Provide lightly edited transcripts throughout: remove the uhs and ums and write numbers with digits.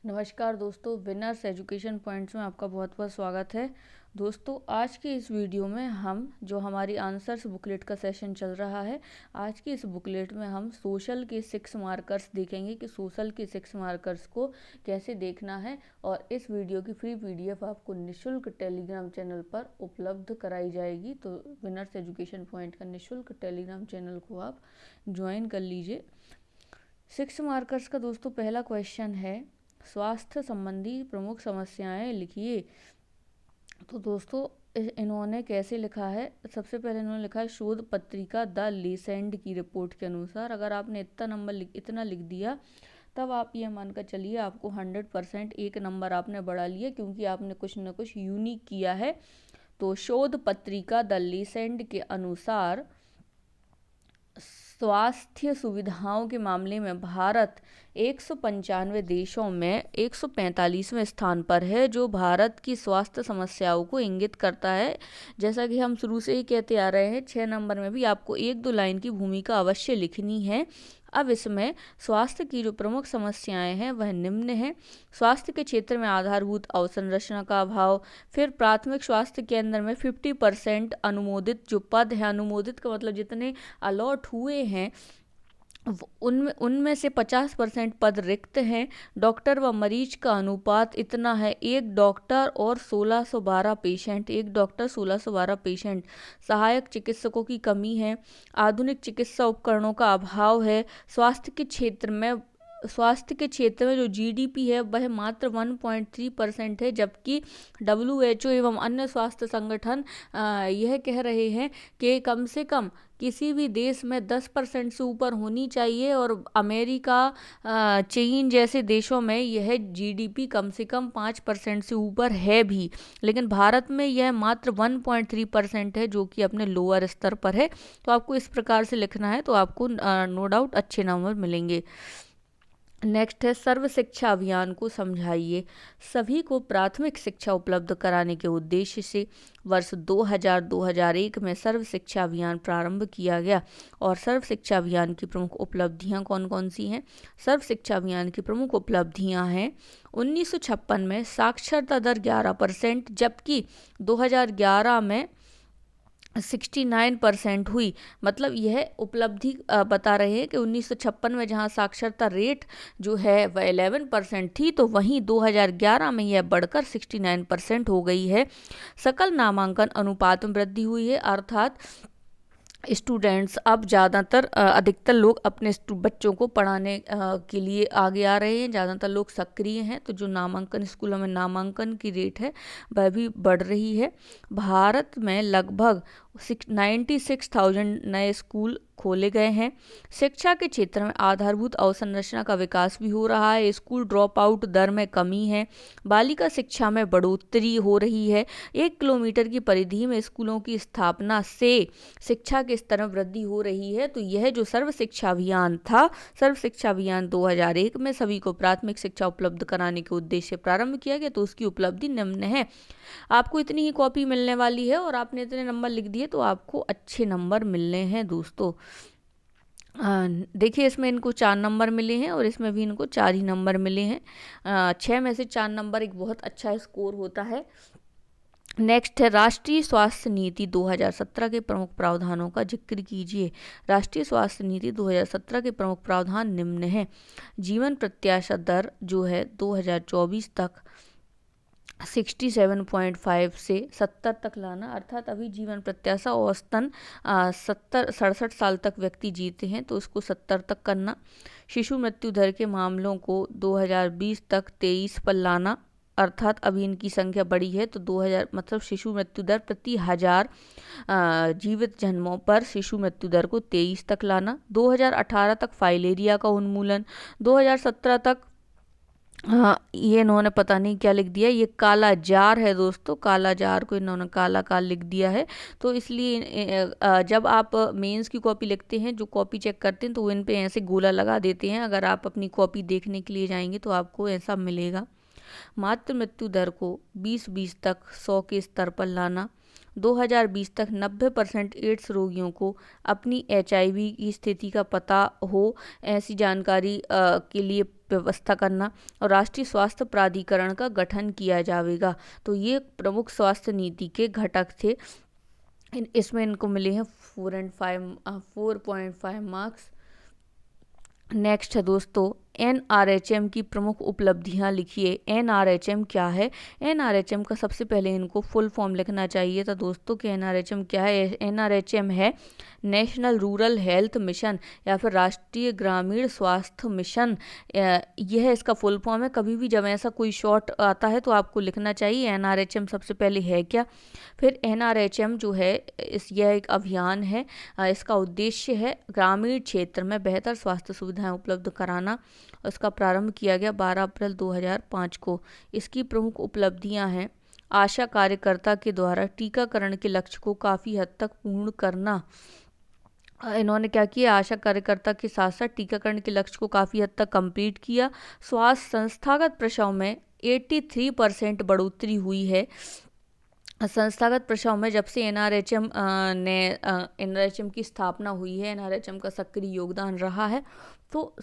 नमस्कार दोस्तों, winners education points में आपका बहुत बहुत स्वागत है। दोस्तों, आज की इस वीडियो में हम जो हमारी आंसर्स बुकलेट का सेशन चल रहा है, आज की इस बुकलेट में हम सोशल के 6 मार्कर्स देखेंगे कि सोशल के 6 मार्कर्स को कैसे देखना है। और इस वीडियो की फ्री पीडीएफ आपको निःशुल्क टेलीग्राम चैनल पर उपलब्ध कराई जाएगी। तो विनर्स एजुकेशन पॉइंट का निःशुल्क टेलीग्राम चैनल को आप ज्वाइन कर लीजिए। 6 मार्कर्स का दोस्तों पहला क्वेश्चन है, स्वास्थ्य संबंधी प्रमुख समस्याएं लिखिए। तो दोस्तों इन्होंने कैसे लिखा है, सबसे पहले इन्होंने लिखा है शोध पत्रिका द लेसेंड की रिपोर्ट के अनुसार। अगर आपने इतना लिख दिया तब आप ये मानकर चलिए आपको 100% एक नंबर आपने बढ़ा लिया, क्योंकि आपने कुछ न कुछ यूनिक किया है। तो शोध पत्रिका द लेसेंड के अनुसार स्वास्थ्य सुविधाओं के मामले में भारत 195 देशों में 145वें स्थान पर है, जो भारत की स्वास्थ्य समस्याओं को इंगित करता है। जैसा कि हम शुरू से ही कहते आ रहे हैं, 6 नंबर में भी आपको 1-2 लाइन की भूमिका अवश्य लिखनी है। अब इसमें स्वास्थ्य की जो प्रमुख समस्याएं हैं वह निम्न हैं। स्वास्थ्य के क्षेत्र में आधारभूत अवसंरचना का अभाव, फिर प्राथमिक स्वास्थ्य केंद्र में 50% अनुमोदित जो पद है, अनुमोदित का मतलब जितने अलॉट हुए हैं उनमें से 50% पद रिक्त हैं। डॉक्टर व मरीज का अनुपात इतना है, एक डॉक्टर और 1612 पेशेंट, एक डॉक्टर 1612 पेशेंट। सहायक चिकित्सकों की कमी है। आधुनिक चिकित्सा उपकरणों का अभाव है। स्वास्थ्य के क्षेत्र में जो जीडीपी है वह मात्र 1.3% है, जबकि WHO एवं अन्य स्वास्थ्य संगठन यह कह रहे हैं कि कम से कम किसी भी देश में 10% से ऊपर होनी चाहिए। और अमेरिका, चीन जैसे देशों में यह जीडीपी कम से कम 5% से ऊपर है भी, लेकिन भारत में यह मात्र 1.3% है, जो कि अपने लोअर स्तर पर है। तो आपको इस प्रकार से लिखना है, तो आपको नो डाउट अच्छे नंबर मिलेंगे। नेक्स्ट है, सर्व शिक्षा अभियान को समझाइए। सभी को प्राथमिक शिक्षा उपलब्ध कराने के उद्देश्य से वर्ष 2000-2001 में सर्व शिक्षा अभियान प्रारंभ किया गया। और सर्व शिक्षा अभियान की प्रमुख उपलब्धियां कौन कौन सी हैं? सर्व शिक्षा अभियान की प्रमुख उपलब्धियां हैं, 1956 में साक्षरता दर 11%, जबकि 2011 में 69% हुई। मतलब यह उपलब्धि बता रहे हैं कि 1956 में जहां साक्षरता रेट जो है वह 11% थी, तो वहीं 2011 में यह बढ़कर 69% हो गई है। सकल नामांकन अनुपात में वृद्धि हुई है, अर्थात स्टूडेंट्स अब ज़्यादातर अधिकतर लोग अपने बच्चों को पढ़ाने के लिए आगे आ रहे हैं, ज़्यादातर लोग सक्रिय हैं। तो जो नामांकन स्कूलों में नामांकन की रेट है वह भी बढ़ रही है। भारत में लगभग 96,000 नए स्कूल खोले गए हैं। शिक्षा के क्षेत्र में आधारभूत अवसंरचना का विकास भी हो रहा है। स्कूल ड्रॉप आउट दर में कमी है। बालिका शिक्षा में बढ़ोतरी हो रही है। 1 किलोमीटर की परिधि में स्कूलों की स्थापना से शिक्षा के स्तर में वृद्धि हो रही है। तो यह जो सर्व शिक्षा अभियान था, सर्व शिक्षा अभियान 2001 में सभी को प्राथमिक शिक्षा उपलब्ध कराने के उद्देश्य से प्रारंभ किया गया। तो उसकी उपलब्धि निम्न है। आपको इतनी ही कॉपी मिलने वाली है और आपने इतने नंबर लिख दिए, तो आपको अच्छे नंबर मिलने हैं दोस्तों। देखिए, इसमें इनको 4 नंबर मिले हैं और इसमें भी इनको 4 ही नंबर मिले हैं। 6 में से 4 नंबर एक बहुत अच्छा स्कोर होता है। नेक्स्ट है, राष्ट्रीय स्वास्थ्य नीति 2017 के प्रमुख प्रावधानों का जिक्र कीजिए। राष्ट्रीय स्वास्थ्य नीति 2017 के प्रमुख प्रावधान निम्न हैं। जीवन प्रत्याशा दर जो है 2024 तक 67.5 से 70 तक लाना, अर्थात अभी जीवन प्रत्याशा औसतन 67 साल तक व्यक्ति जीते हैं, तो उसको 70 तक करना। शिशु मृत्यु दर के मामलों को 2020 तक 23 पर लाना, अर्थात अभी इनकी संख्या बढ़ी है, तो 2000 मतलब शिशु मृत्यु दर प्रति 1000 जीवित जन्मों पर शिशु मृत्यु दर को 23 तक लाना। 2018 तक फाइलेरिया का उन्मूलन। 2017 तक, हाँ ये इन्होंने पता नहीं क्या लिख दिया, ये काला जार है दोस्तों, काला जार को इन्होंने काला काल लिख दिया है। तो इसलिए जब आप मेंस की कॉपी लिखते हैं, जो कॉपी चेक करते हैं, तो वो इन पे ऐसे गोला लगा देते हैं। अगर आप अपनी कॉपी देखने के लिए जाएंगे तो आपको ऐसा मिलेगा। मातृ मृत्यु दर को 2020 तक 100 के स्तर पर लाना। 2020 तक 90% एड्स रोगियों को अपनी HIV की स्थिति का पता हो, ऐसी जानकारी के लिए व्यवस्था करना, और राष्ट्रीय स्वास्थ्य प्राधिकरण का गठन किया जाएगा। तो ये प्रमुख स्वास्थ्य नीति के घटक थे। इसमें इनको मिले हैं 4.5 मार्क्स। नेक्स्ट है दोस्तों NRHM की प्रमुख उपलब्धियां लिखिए। NRHM क्या है? NRHM का सबसे पहले इनको फुल फॉर्म लिखना चाहिए था दोस्तों कि NRHM क्या है। NRHM है नेशनल रूरल हेल्थ मिशन या फिर राष्ट्रीय ग्रामीण स्वास्थ्य मिशन। यह इसका फुल फॉर्म है। कभी भी जब ऐसा कोई शॉर्ट आता है तो आपको लिखना चाहिए NRHM सबसे पहले है क्या। फिर NRHM जो है यह एक अभियान है। इसका उद्देश्य है ग्रामीण क्षेत्र में बेहतर स्वास्थ्य सुविधाएं उपलब्ध कराना। इसका प्रारंभ किया गया 12 अप्रैल 2005 को। इसकी प्रमुख उपलब्धियां हैं आशा कार्यकर्ता के द्वारा टीकाकरण के लक्ष्य को काफ़ी हद तक पूर्ण करना। इन्होंने क्या किया, आशा कार्यकर्ता के साथ साथ टीकाकरण के लक्ष्य को काफ़ी हद तक कंप्लीट किया। स्वास्थ्य संस्थागत प्रसव में 83% बढ़ोतरी हुई है। संस्थागत प्रसव में जब से NRHM की स्थापना हुई है, NRHM का सक्रिय योगदान रहा है, तो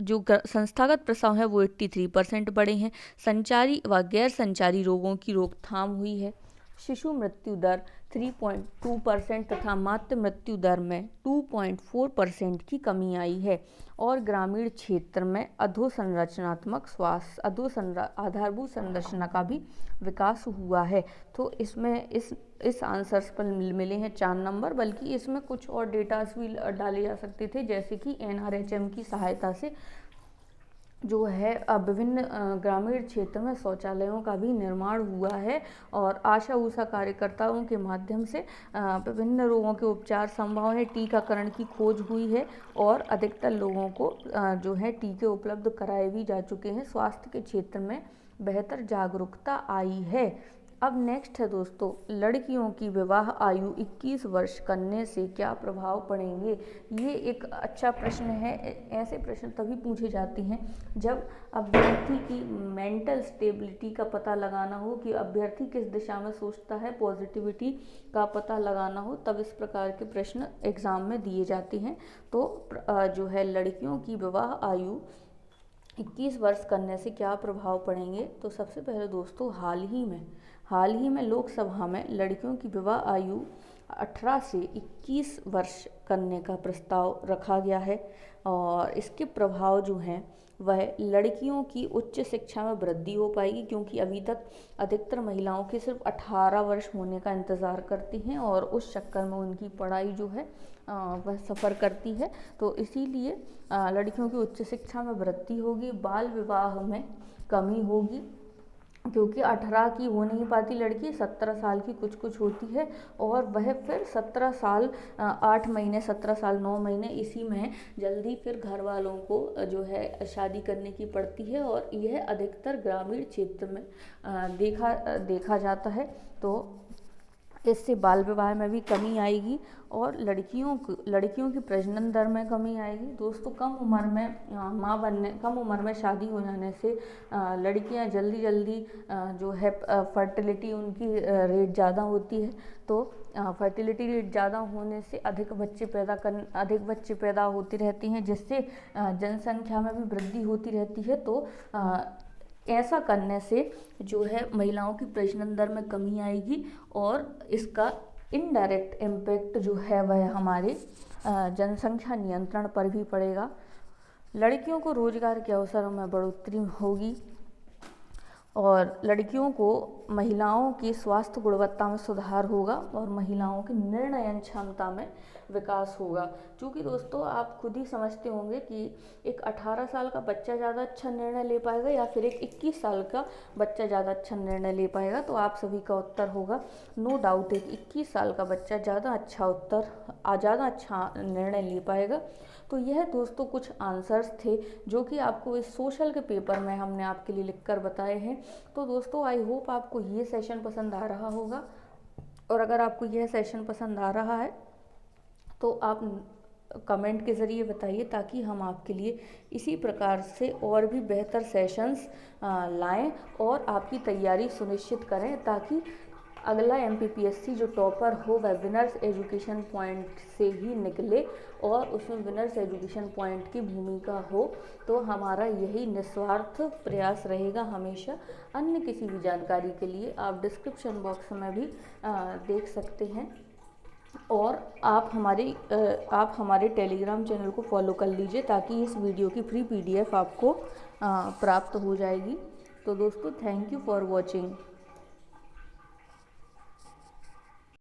जो संस्थागत प्रसव है वो 83% बढ़े हैं। संचारी व गैर संचारी रोगों की रोकथाम हुई है। शिशु मृत्यु दर 3.2% तथा मातृ मृत्यु दर में 2.4% की कमी आई है। और ग्रामीण क्षेत्र में अधोसंरचनात्मक स्वास्थ्य आधारभूत संरचना का भी विकास हुआ है। तो इसमें इस आंसर्स पर मिले हैं 4 नंबर, बल्कि इसमें कुछ और डेटास भी डाले जा सकते थे, जैसे कि NRHM की सहायता से जो है विभिन्न ग्रामीण क्षेत्र में शौचालयों का भी निर्माण हुआ है, और आशा ऊषा कार्यकर्ताओं के माध्यम से विभिन्न रोगों के उपचार संभव है। टीकाकरण की खोज हुई है और अधिकतर लोगों को जो है टीके उपलब्ध कराए भी जा चुके हैं। स्वास्थ्य के क्षेत्र में बेहतर जागरूकता आई है। अब नेक्स्ट है दोस्तों, लड़कियों की विवाह आयु 21 वर्ष करने से क्या प्रभाव पड़ेंगे। ये एक अच्छा प्रश्न है। ऐसे प्रश्न तभी पूछे जाते हैं जब अभ्यर्थी की मेंटल स्टेबिलिटी का पता लगाना हो, कि अभ्यर्थी किस दिशा में सोचता है, पॉजिटिविटी का पता लगाना हो, तब इस प्रकार के प्रश्न एग्जाम में दिए जाते हैं। तो जो है लड़कियों की विवाह आयु 21 वर्ष करने से क्या प्रभाव पड़ेंगे। तो सबसे पहले दोस्तों, हाल ही में लोकसभा में लड़कियों की विवाह आयु 18 से 21 वर्ष करने का प्रस्ताव रखा गया है, और इसके प्रभाव जो हैं वह लड़कियों की उच्च शिक्षा में वृद्धि हो पाएगी, क्योंकि अभी तक अधिकतर महिलाओं के सिर्फ 18 वर्ष होने का इंतज़ार करती हैं और उस चक्कर में उनकी पढ़ाई जो है वह सफ़र करती है। तो इसीलिए लड़कियों की उच्च शिक्षा में वृद्धि होगी। बाल विवाह में कमी होगी, क्योंकि 18 की हो नहीं पाती लड़की, 17 साल की कुछ होती है, और वह फिर 17 साल 8 महीने 17 साल 9 महीने इसी में जल्दी फिर घर वालों को जो है शादी करने की पड़ती है, और यह अधिकतर ग्रामीण क्षेत्र में देखा जाता है। तो इससे बाल विवाह में भी कमी आएगी और लड़कियों की प्रजनन दर में कमी आएगी। दोस्तों, कम उम्र में शादी हो जाने से लड़कियां जल्दी जो है फर्टिलिटी उनकी रेट ज़्यादा होती है। तो फर्टिलिटी रेट ज़्यादा होने से अधिक बच्चे पैदा होते रहते हैं, जिससे जनसंख्या में भी वृद्धि होती रहती है। तो ऐसा करने से जो है महिलाओं की प्रजनन दर में कमी आएगी, और इसका इनडायरेक्ट इम्पैक्ट जो है वह हमारे जनसंख्या नियंत्रण पर भी पड़ेगा। लड़कियों को रोजगार के अवसरों में बढ़ोतरी होगी, और लड़कियों को महिलाओं की स्वास्थ्य गुणवत्ता में सुधार होगा, और महिलाओं की निर्णय क्षमता में विकास होगा। क्योंकि दोस्तों, आप खुद ही समझते होंगे कि एक 18 साल का बच्चा ज़्यादा अच्छा निर्णय ले पाएगा या फिर एक 21 साल का बच्चा ज़्यादा अच्छा निर्णय ले पाएगा। तो आप सभी का उत्तर होगा नो डाउट एक 21 साल का बच्चा ज़्यादा अच्छा निर्णय ले पाएगा। तो यह दोस्तों कुछ आंसर्स थे जो कि आपको इस सोशल के पेपर में हमने आपके लिए लिखकर बताए हैं। तो दोस्तों, आई होप आपको ये सेशन पसंद आ रहा होगा, और अगर आपको यह सेशन पसंद आ रहा है तो आप कमेंट के ज़रिए बताइए, ताकि हम आपके लिए इसी प्रकार से और भी बेहतर सेशंस लाएं और आपकी तैयारी सुनिश्चित करें, ताकि अगला MPPSC जो टॉपर हो वह विनर्स एजुकेशन पॉइंट से ही निकले और उसमें विनर्स एजुकेशन पॉइंट की भूमिका हो। तो हमारा यही निस्वार्थ प्रयास रहेगा हमेशा। अन्य किसी भी जानकारी के लिए आप डिस्क्रिप्शन बॉक्स में भी देख सकते हैं और आप हमारे टेलीग्राम चैनल को फॉलो कर लीजिए ताकि इस वीडियो की फ्री PDF आपको प्राप्त हो जाएगी। तो दोस्तों, थैंक यू फॉर वॉचिंग।